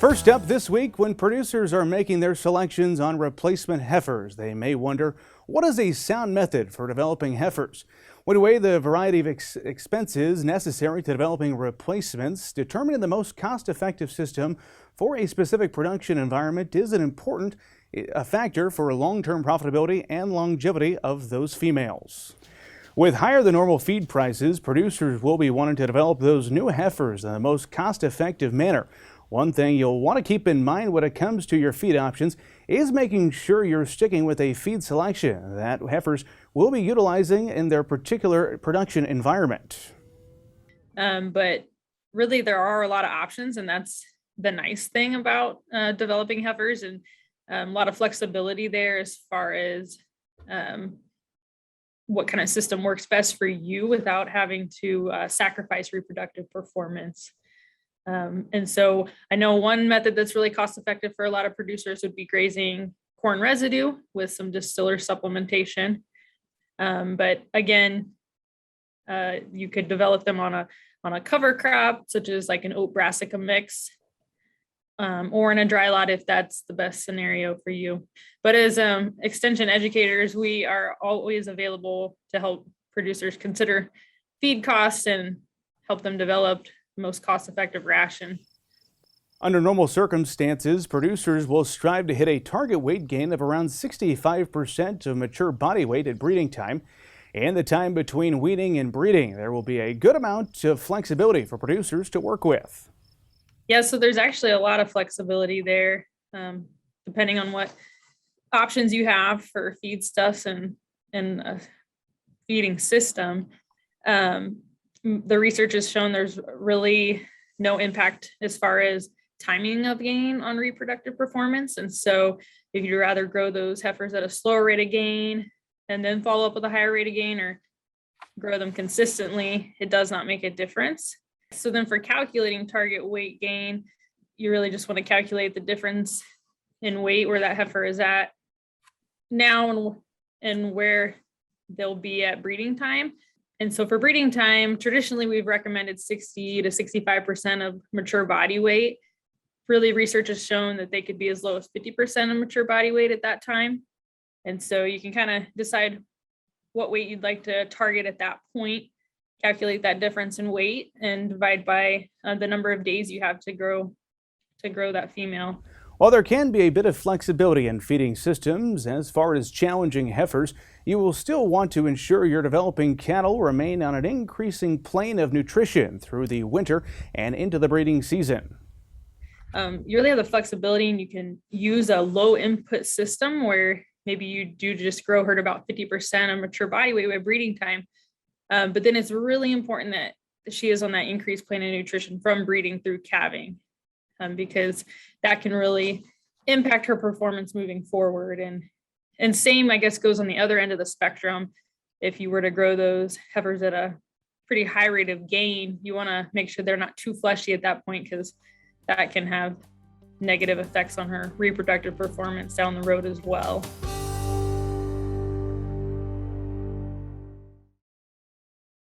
First up this week, when producers are making their selections on replacement heifers, they may wonder, what is a sound method for developing heifers? When we weigh the variety of expenses necessary to developing replacements, determining the most cost-effective system for a specific production environment is an important factor for long-term profitability and longevity of those females. With higher than normal feed prices, producers will be wanting to develop those new heifers in the most cost-effective manner. One thing you'll want to keep in mind when it comes to your feed options is making sure you're sticking with a feed selection that heifers will be utilizing in their particular production environment. But really there are a lot of options, and that's the nice thing about developing heifers, and a lot of flexibility there as far as what kind of system works best for you without having to sacrifice reproductive performance. And so I know one method that's really cost effective for a lot of producers would be grazing corn residue with some distiller supplementation. But again, you could develop them on a cover crop, such as like an oat brassica mix, or in a dry lot if that's the best scenario for you. But as extension educators, we are always available to help producers consider feed costs and help them develop most cost-effective ration. Under normal circumstances, producers will strive to hit a target weight gain of around 65% of mature body weight at breeding time. And the time between weaning and breeding, there will be a good amount of flexibility for producers to work with. Yeah, so there's actually a lot of flexibility there, depending on what options you have for feedstuffs and a feeding system. The research has shown there's really no impact as far as timing of gain on reproductive performance. And so if you'd rather grow those heifers at a slower rate of gain and then follow up with a higher rate of gain, or grow them consistently, it does not make a difference. So then for calculating target weight gain, you really just want to calculate the difference in weight where that heifer is at now and where they'll be at breeding time. And so for breeding time, traditionally, we've recommended 60 to 65% of mature body weight. Really, research has shown that they could be as low as 50% of mature body weight at that time. And so you can kind of decide what weight you'd like to target at that point, calculate that difference in weight, and divide by the number of days you have to grow that female. While there can be a bit of flexibility in feeding systems as far as challenging heifers, you will still want to ensure your developing cattle remain on an increasing plane of nutrition through the winter and into the breeding season. You really have the flexibility, and you can use a low input system where maybe you do just grow her to about 50% of mature body weight by breeding time. But then it's really important that she is on that increased plane of nutrition from breeding through calving. Because that can really impact her performance moving forward. And same, I guess, goes on the other end of the spectrum. If you were to grow those heifers at a pretty high rate of gain, you want to make sure they're not too fleshy at that point, because that can have negative effects on her reproductive performance down the road as well.